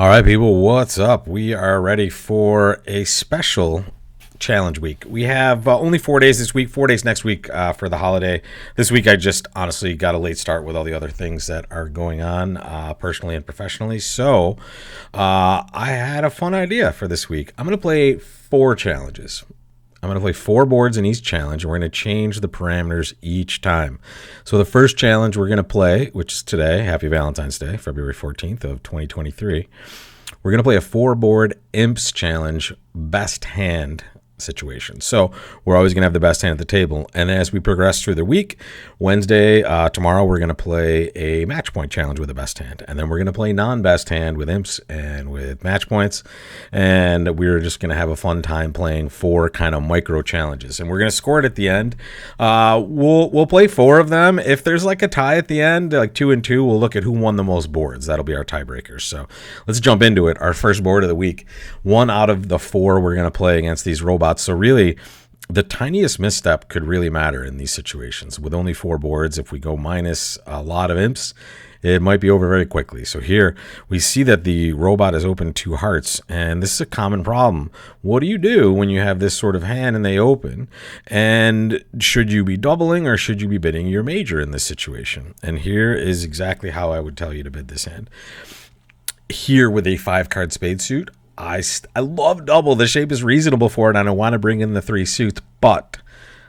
All right, people, what's up? We are ready for a special challenge week. We have only 4 days this week, 4 days next week for the holiday. This week, I just honestly got a late start with all the other things that are going on personally and professionally. So I had a fun idea for this week. I'm going to play 4 challenges. I'm going to play 4 boards in each challenge, and we're going to change the parameters each time. So the first challenge we're going to play, which is today, Happy Valentine's Day, February 14th of 2023, we're going to play a 4-board Imps challenge best hand situation. So we're always going to have the best hand at the table. And as we progress through the week, Wednesday, tomorrow, we're going to play a match point challenge with the best hand. And then we're going to play non-best hand with Imps and with match points. And we're just going to have a fun time playing 4 kind of micro challenges. And we're going to score it at the end. We'll play 4 of them. If there's like a tie at the end, like 2 and 2, we'll look at who won the most boards. That'll be our tiebreakers. So let's jump into it. Our first board of the week. 1 out of the 4 we're going to play against these robots. So really, the tiniest misstep could really matter in these situations. With only 4 boards, if we go minus a lot of Imps, it might be over very quickly. So here we see that the robot is open 2 hearts, and this is a common problem. What do you do when you have this sort of hand and they open? And should you be doubling or should you be bidding your major in this situation? And here is exactly how I would tell you to bid this hand. Here with a 5-card spade suit, I love double. The shape is reasonable for it, and I want to bring in the 3 suits, but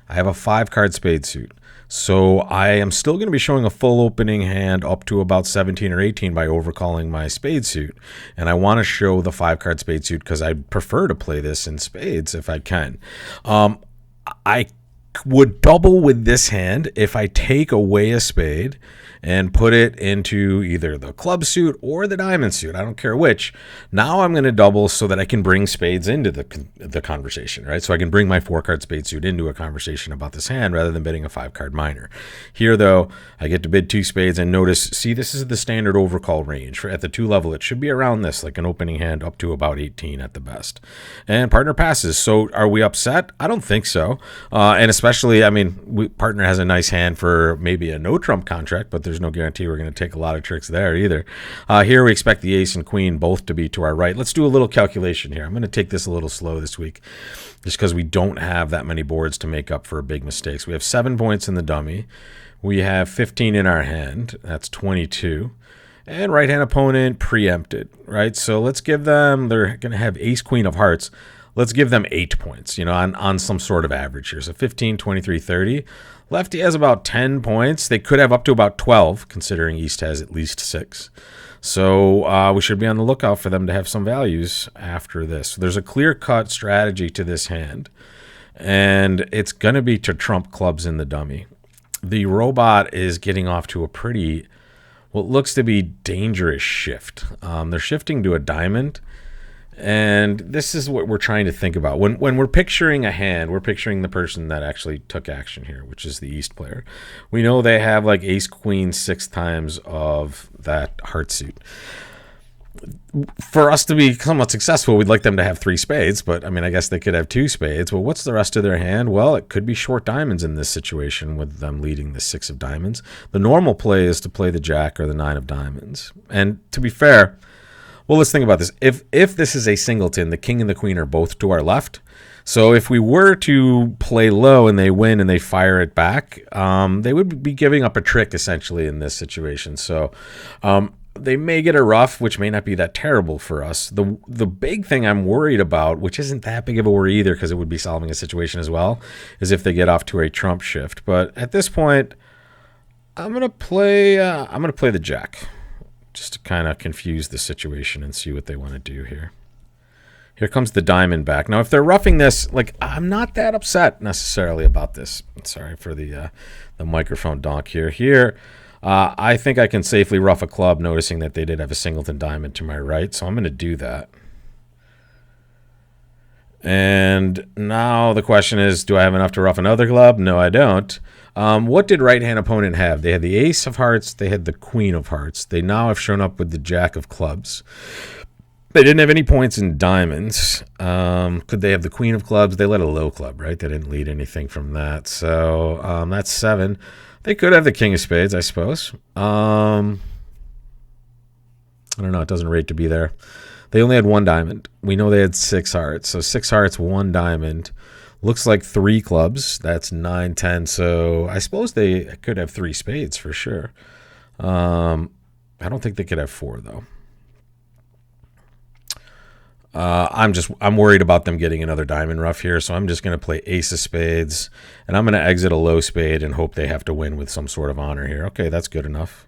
I have a 5-card spade suit. So I am still going to be showing a full opening hand up to about 17 or 18 by overcalling my spade suit. And I want to show the 5-card spade suit because I prefer to play this in spades if I can. I would double with this hand if I take away a spade and put it into either the club suit or the diamond suit. I don't care which. Now I'm going to double so that I can bring spades into the conversation, right? So I can bring my 4-card spade suit into a conversation about this hand rather than bidding a 5-card minor. Here, though, I get to bid 2 spades, and notice, see, this is the standard overcall range. At the 2 level, it should be around this, like an opening hand up to about 18 at the best. And partner passes. So are we upset? I don't think so. And especially, I mean, partner has a nice hand for maybe a no-trump contract, but there's no guarantee we're going to take a lot of tricks there either. Here we expect the ace and queen both to be to our right. Let's do a little calculation here. I'm going to take this a little slow this week just because we don't have that many boards to make up for big mistakes. We have 7 points in the dummy. We have 15 in our hand. That's 22. And right-hand opponent preempted, right? So let's give them, they're going to have ace, queen of hearts. Let's give them 8 points, on some sort of average here. So 15, 23, 30. Lefty has about 10 points. They could have up to about 12, considering East has at least 6. So we should be on the lookout for them to have some values after this. So there's a clear-cut strategy to this hand, and it's going to be to trump clubs in the dummy. The robot is getting off to a pretty, what looks to be dangerous shift. They're shifting to a diamond. And this is what we're trying to think about. When we're picturing a hand, we're picturing the person that actually took action here, which is the East player. We know they have like ace, queen, 6 times of that heart suit. For us to be somewhat successful, we'd like them to have 3 spades, but I mean, I guess they could have 2 spades. Well, what's the rest of their hand? Well, it could be short diamonds in this situation with them leading the 6 of diamonds. The normal play is to play the jack or the 9 of diamonds. And to be fair, well, let's think about this. If this is a singleton, the king and the queen are both to our left. So if we were to play low and they win and they fire it back, they would be giving up a trick essentially in this situation. So they may get a ruff, which may not be that terrible for us. The big thing I'm worried about, which isn't that big of a worry either because it would be solving a situation as well, is if they get off to a trump shift. But at this point, I'm gonna play the jack, just to kind of confuse the situation and see what they want to do here. Here comes the diamond back. Now, if they're roughing this, like, I'm not that upset necessarily about this. Sorry for the microphone donk here. Here, I think I can safely rough a club, noticing that they did have a singleton diamond to my right, so I'm going to do that. And now the question is, do I have enough to rough another club? No, I don't. What did right-hand opponent have? They had the ace of hearts. They had the queen of hearts. They now have shown up with the jack of clubs. They didn't have any points in diamonds. Could they have the queen of clubs? They let a low club, right? They didn't lead anything from that. So that's 7. They could have the king of spades, I suppose. I don't know. It doesn't rate to be there. They only had one diamond. We know they had 6 hearts. So 6 hearts, 1 diamond. Looks like 3 clubs. That's 9, 10. So I suppose they could have 3 spades for sure. I don't think they could have 4 though. I'm worried about them getting another diamond rough here, so I'm just going to play ace of spades, and I'm going to exit a low spade and hope they have to win with some sort of honor here. Okay, that's good enough.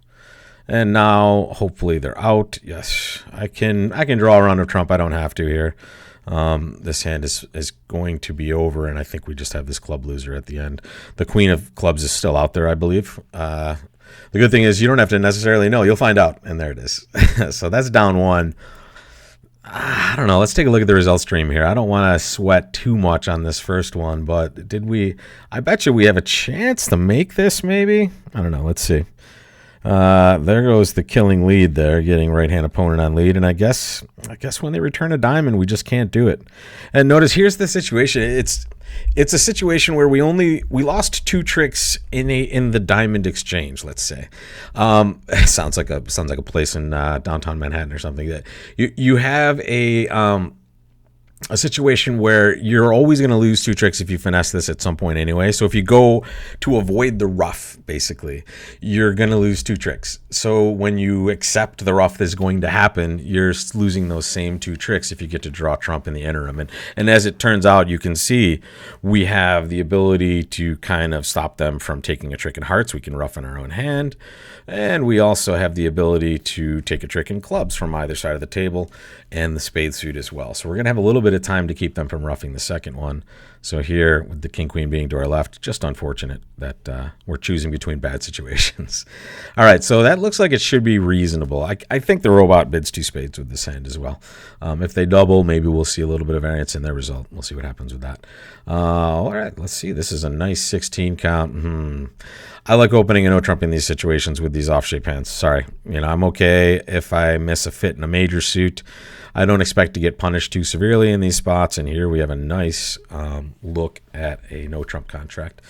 And now, hopefully, they're out. Yes, I can draw a round of trump. I don't have to here. This hand is going to be over, and I think we just have this club loser at the end. The queen of clubs is still out there, I believe. The good thing is you don't have to necessarily know. You'll find out, and there it is. So that's down 1. I don't know. Let's take a look at the result stream here. I don't want to sweat too much on this first one, but I bet you we have a chance to make this maybe. I don't know. Let's see. There goes the killing lead there, getting right-hand opponent on lead. And I guess when they return a diamond, we just can't do it. And notice here's the situation. It's a situation where we lost 2 tricks in the diamond exchange, let's say. It sounds like a place in downtown Manhattan or something. That you have a situation where you're always going to lose 2 tricks if you finesse this at some point anyway. So if you go to avoid the rough, basically, you're going to lose 2 tricks. So when you accept the rough that's going to happen, you're losing those same 2 tricks if you get to draw trump in the interim. And as it turns out, you can see we have the ability to kind of stop them from taking a trick in hearts. We can rough in our own hand. And we also have the ability to take a trick in clubs from either side of the table and the spade suit as well. So we're going to have a little bit of time to keep them from roughing the second one. So here, with the king queen being to our left, just unfortunate that we're choosing between bad situations. All right, so that looks like it should be reasonable. I think the robot bids 2 spades with this hand as well. If they double, maybe we'll see a little bit of variance in their result. We'll see what happens with that. All right, let's see. This is a nice 16 count. I like opening and no trump in these situations with these off-shape hands. Sorry. I'm okay if I miss a fit in a major suit. I don't expect to get punished too severely in these spots. And here we have a nice look at a no trump contract.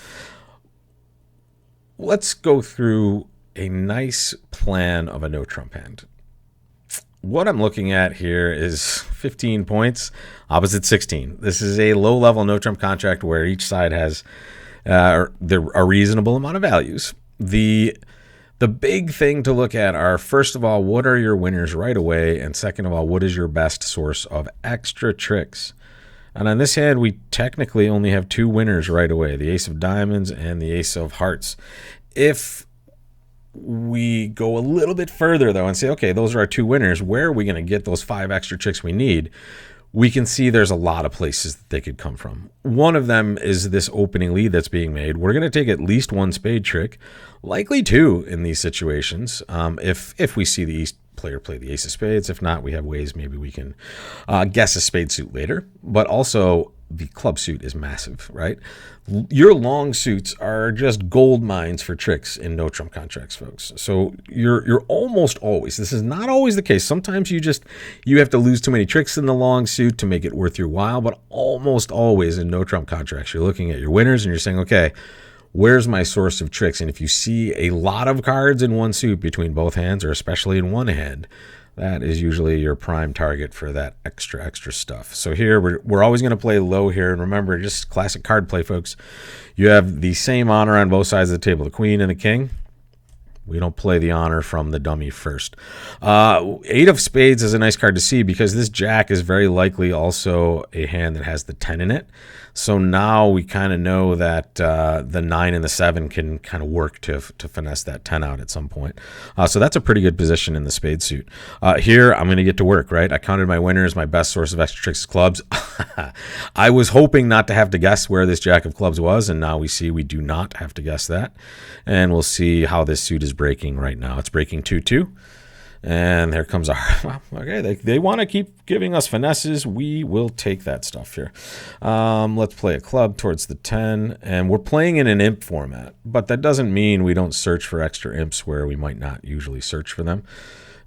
Let's go through a nice plan of a no trump hand. What I'm looking at here is 15 points, opposite 16. This is a low-level no trump contract where each side has a reasonable amount of values. The big thing to look at are, first of all, what are your winners right away? And second of all, what is your best source of extra tricks? And on this hand, we technically only have 2 winners right away, the ace of diamonds and the ace of hearts. If we go a little bit further, though, and say, okay, those are our 2 winners, where are we going to get those 5 extra tricks we need? We can see there's a lot of places that they could come from. One of them is this opening lead that's being made. We're going to take at least 1 spade trick, likely 2 in these situations, if we see the East player play the ace of spades. If not, we have ways maybe we can guess a spade suit later. But also, the club suit is massive, right? Your long suits are just gold mines for tricks in no trump contracts, folks. So you're almost always, this is not always the case. Sometimes you have to lose too many tricks in the long suit to make it worth your while, but almost always in no trump contracts, you're looking at your winners and you're saying, okay, where's my source of tricks? And if you see a lot of cards in one suit between both hands, or especially in one hand, that is usually your prime target for that extra stuff. So here, we're always going to play low here. And remember, just classic card play, folks. You have the same honor on both sides of the table, the queen and the king. We don't play the honor from the dummy first. 8 of spades is a nice card to see because this jack is very likely also a hand that has the 10 in it. So now we kind of know that the 9 and the 7 can kind of work to finesse that 10 out at some point. So that's a pretty good position in the spade suit. Here, I'm going to get to work, right? I counted my winners. My best source of extra tricks is clubs. I was hoping not to have to guess where this jack of clubs was, and now we see we do not have to guess that. And we'll see how this suit is breaking right now. It's breaking 2-2. And there comes our, well, okay, they want to keep giving us finesses. We will take that stuff here. Let's play a club towards the 10. And we're playing in an imp format. But that doesn't mean we don't search for extra imps where we might not usually search for them.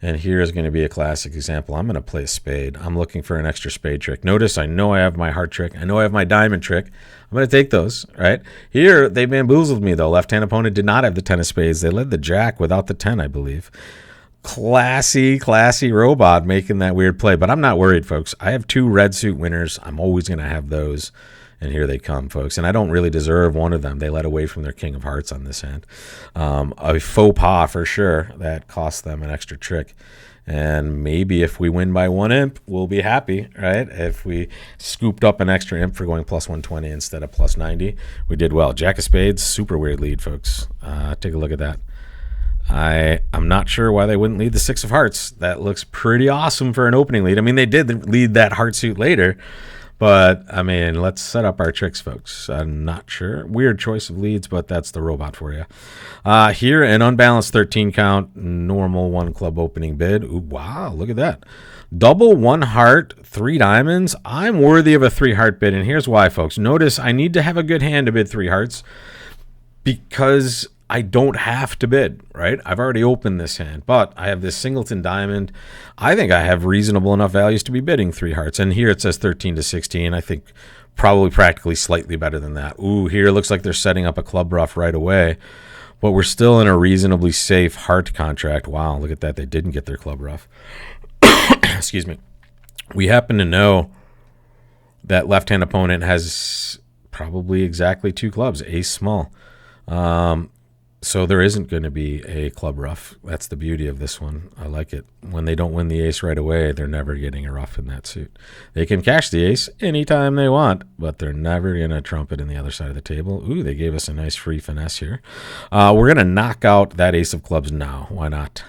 And here is going to be a classic example. I'm going to play a spade. I'm looking for an extra spade trick. Notice I know I have my heart trick. I know I have my diamond trick. I'm going to take those, right? Here, they bamboozled me, though. Left-hand opponent did not have the 10 of spades. They led the jack without the 10, I believe. Classy robot making that weird play. But I'm not worried, folks. I have 2 red suit winners. I'm always going to have those. And here they come, folks. And I don't really deserve one of them. They led away from their King of Hearts on this hand. A faux pas for sure. That cost them an extra trick. And maybe if we win by 1 imp, we'll be happy, right? If we scooped up an extra imp for going plus 120 instead of plus 90, we did well. Jack of Spades, super weird lead, folks. Take a look at that. I'm not sure why they wouldn't lead the 6 of Hearts. That looks pretty awesome for an opening lead. I mean, they did lead that heart suit later, but I mean, let's set up our tricks, folks. I'm not sure. Weird choice of leads, but that's the robot for you. Here, an unbalanced 13 count, normal 1 club opening bid. Ooh, wow, look at that. Double 1 heart, 3 diamonds. I'm worthy of a 3 heart bid, and here's why, folks. Notice I need to have a good hand to bid 3 hearts because I don't have to bid, right? I've already opened this hand, but I have this singleton diamond. I think I have reasonable enough values to be bidding 3 hearts. And here it says 13 to 16. I think probably practically slightly better than that. Ooh, here it looks like they're setting up a club ruff right away, but we're still in a reasonably safe heart contract. Wow, look at that. They didn't get their club ruff. Excuse me. We happen to know that left-hand opponent has probably exactly 2 clubs, ace small. So there isn't going to be a club ruff. That's the beauty of this one. I like it. When they don't win the ace right away, they're never getting a ruff in that suit. They can cash the ace anytime they want, but they're never going to trump it in the other side of the table. Ooh, they gave us a nice free finesse here. We're going to knock out that ace of clubs now. Why not?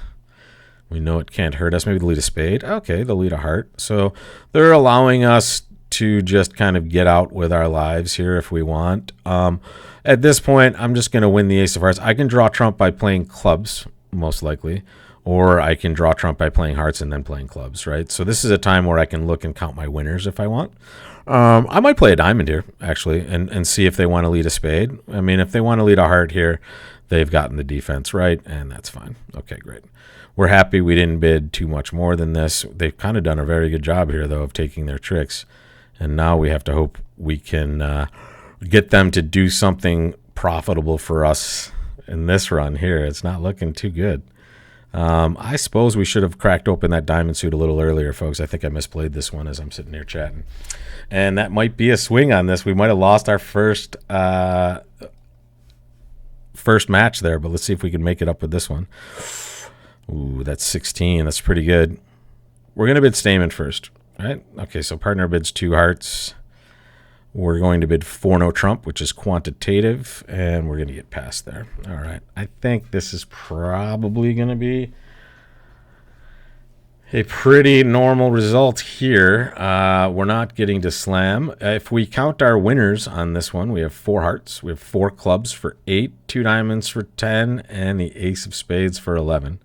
We know it can't hurt us. Maybe they'll lead a spade. Okay, they'll lead a heart. So they're allowing us to just kind of get out with our lives here if we want. At this point, I'm just going to win the ace of hearts. I can draw trump by playing clubs, most likely, or I can draw trump by playing hearts and then playing clubs, right? So this is a time where I can look and count my winners if I want. I might play a diamond here, actually, and see if they want to lead a spade. I mean, if they want to lead a heart here, they've gotten the defense right, and that's fine. Okay, great. We're happy we didn't bid too much more than this. They've kind of done a very good job here, though, of taking their tricks, and now we have to hope we can get them to do something profitable for us in this run here. It's not looking too good. I suppose we should have cracked open that diamond suit a little earlier, folks. I think I misplayed this one as I'm sitting here chatting. And that might be a swing on this. We might have lost our first match there, but let's see if we can make it up with this one. Ooh, that's 16. That's pretty good. We're going to bid Stayman first, right? Okay, so partner bids 2 hearts. We're going to bid 4 no trump, which is quantitative, and we're going to get past there. All right. I think this is probably going to be a pretty normal result here. We're not getting to slam. If we count our winners on this one, we have 4 hearts. We have 4 clubs for 8, 2 diamonds for 10, and the ace of spades for 11.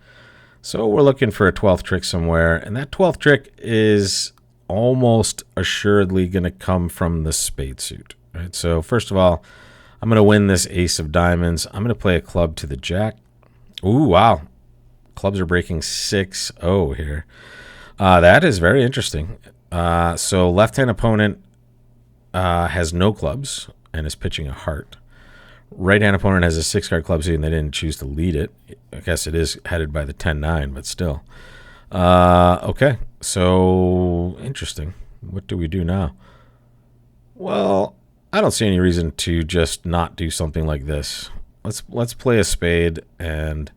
So we're looking for a 12th trick somewhere, and that 12th trick is almost assuredly going to come from the spade suit, right? So first of all, I'm going to win this ace of diamonds. I'm going to play a club to the jack. Ooh, wow. Clubs are breaking 6-0 here. That is very interesting. So left-hand opponent has no clubs and is pitching a heart. Right-hand opponent has a 6-card club suit and they didn't choose to lead it. I guess it is headed by the 10-9, but still. Okay, so interesting. What do we do now? Well, I don't see any reason to just not do something like this. Let's play a spade, and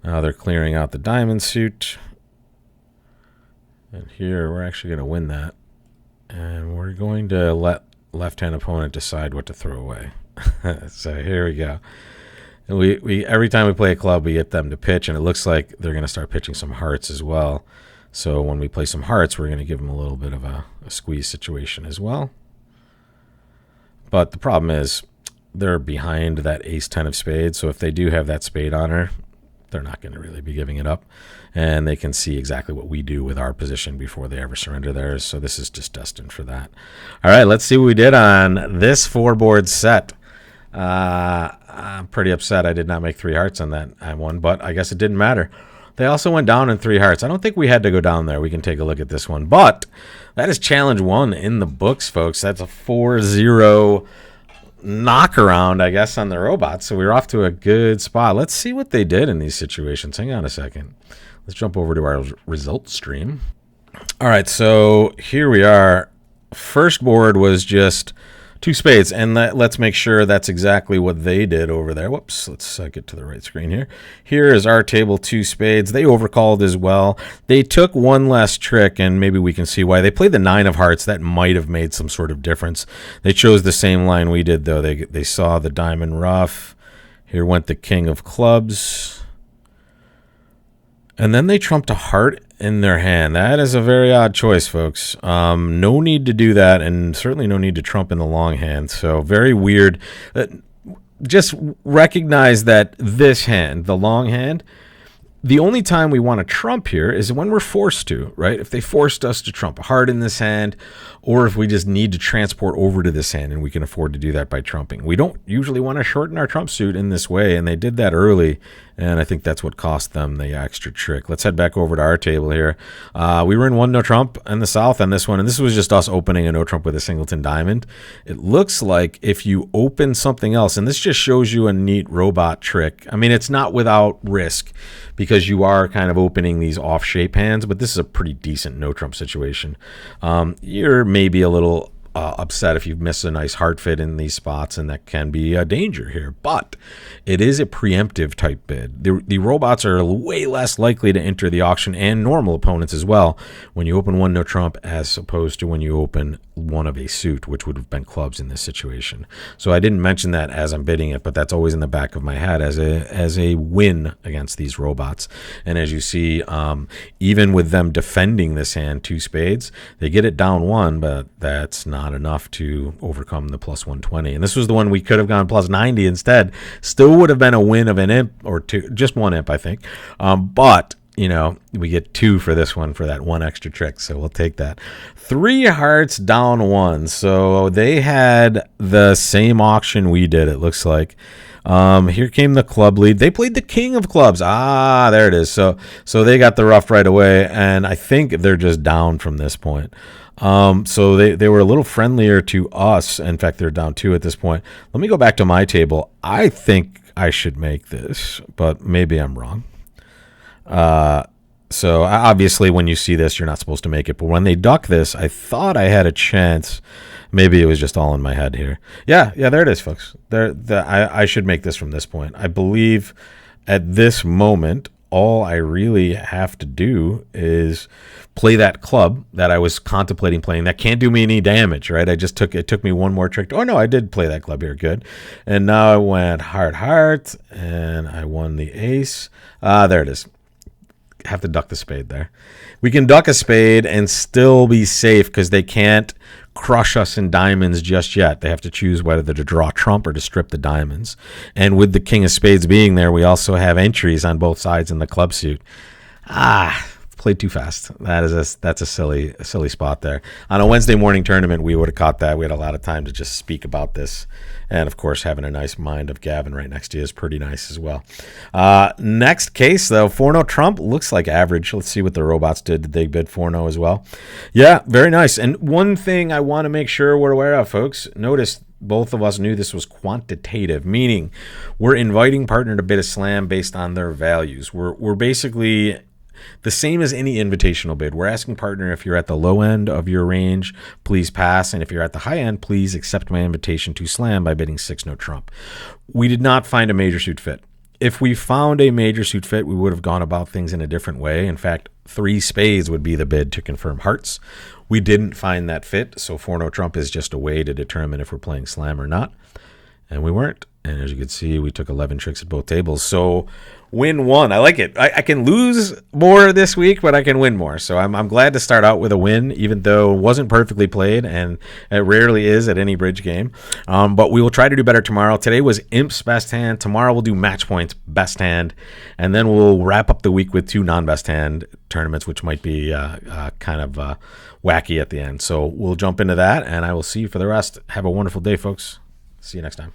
now they're clearing out the diamond suit. And here we're actually going to win that, and we're going to let left-hand opponent decide what to throw away. So here we go. And we every time we play a club, we get them to pitch, and it looks like they're going to start pitching some hearts as well. So when we play some hearts, we're going to give them a little bit of a squeeze situation as well. But the problem is they're behind that ace-10 of spades, so if they do have that spade on her, they're not going to really be giving it up. And they can see exactly what we do with our position before they ever surrender theirs, so this is just destined for that. All right, let's see what we did on this 4-board set. I'm pretty upset I did not make 3 hearts on that one, but I guess it didn't matter. They also went down in 3 hearts. I don't think we had to go down there. We can take a look at this one. But that is challenge 1 in the books, folks. That's a 4-0 knockaround, I guess, on the robots. So we're off to a good spot. Let's see what they did in these situations. Hang on a second. Let's jump over to our results stream. All right, so here we are. First board was just 2 spades, and let's make sure that's exactly what they did over there. Whoops, let's get to the right screen here. Here is our table, 2 spades. They overcalled as well. They took one less trick, and maybe we can see why. They played the 9 of hearts. That might have made some sort of difference. They chose the same line we did, though. They saw the diamond ruff. Here went the king of clubs. And then they trumped a heart in their hand. That is a very odd choice, folks. No need to do that, and certainly no need to trump in the long hand. So very weird. Just recognize that this hand, the long hand, the only time we want to trump here is when we're forced to, right? If they forced us to trump a heart in this hand, or if we just need to transport over to this hand and we can afford to do that by trumping. We don't usually want to shorten our trump suit in this way, and they did that early, and I think that's what cost them the extra trick. Let's head back over to our table here. We were in 1 no trump in the south on this one, and this was just us opening a no trump with a singleton diamond. It looks like if you open something else, and this just shows you a neat robot trick. I mean, it's not without risk because you are kind of opening these off shape hands, but this is a pretty decent no trump situation. You're maybe a little upset if you miss a nice heart fit in these spots, and that can be a danger here. But it is a preemptive type bid. The robots are way less likely to enter the auction, and normal opponents as well, when you open 1 no trump as opposed to when you open 1 of a suit, which would have been clubs in this situation. So I didn't mention that as I'm bidding it, but that's always in the back of my head as a win against these robots. And as you see, even with them defending this hand, 2 spades, they get it down 1, but that's not enough to overcome the plus 120. And this was the one we could have gone plus 90 instead. Still would have been a win of an imp or 2, just 1 imp, I think. But you know, we get 2 for this one for that 1 extra trick, so we'll take that. 3 hearts down 1. So they had the same auction we did, it looks like. Here came the club lead. They played the king of clubs. Ah, there it is. So they got the ruff right away, and I think they're just down from this point. So they were a little friendlier to us. In fact, they're down 2 at this point. Let me go back to my table. I think I should make this, but maybe I'm wrong. So obviously when you see this, you're not supposed to make it. But when they duck this, I thought I had a chance. Maybe it was just all in my head here. Yeah, there it is, folks. I should make this from this point. I believe at this moment, all I really have to do is play that club that I was contemplating playing. That can't do me any damage, right? It took me 1 more trick. Oh no, I did play that club here. Good. And now I went heart, and I won the ace. There it is. Have to duck the spade there. We can duck a spade and still be safe because they can't crush us in diamonds just yet. They have to choose whether to draw trump or to strip the diamonds. And with the king of spades being there, we also have entries on both sides in the club suit. Played too fast. That's a silly spot there. On a Wednesday morning tournament, we would have caught that. We had a lot of time to just speak about this. And, of course, having a nice mind of Gavin right next to you is pretty nice as well. Next case, though, 4 no trump looks like average. Let's see what the robots did. Did they bid 4 no as well? Yeah, very nice. And one thing I want to make sure we're aware of, folks, notice both of us knew this was quantitative, meaning we're inviting partner to bid a slam based on their values. We're basically the same as any invitational bid. We're asking partner, if you're at the low end of your range, please pass. And if you're at the high end, please accept my invitation to slam by bidding 6 no trump. We did not find a major suit fit. If we found a major suit fit, we would have gone about things in a different way. In fact, 3 spades would be the bid to confirm hearts. We didn't find that fit, so 4 no trump is just a way to determine if we're playing slam or not. And we weren't. And as you can see, we took 11 tricks at both tables. So win 1. I like it. I can lose more this week, but I can win more. So I'm glad to start out with a win, even though it wasn't perfectly played, and it rarely is at any bridge game. But we will try to do better tomorrow. Today was Imp's best hand. Tomorrow we'll do Match Point's best hand. And then we'll wrap up the week with 2 non-best hand tournaments, which might be kind of wacky at the end. So we'll jump into that, and I will see you for the rest. Have a wonderful day, folks. See you next time.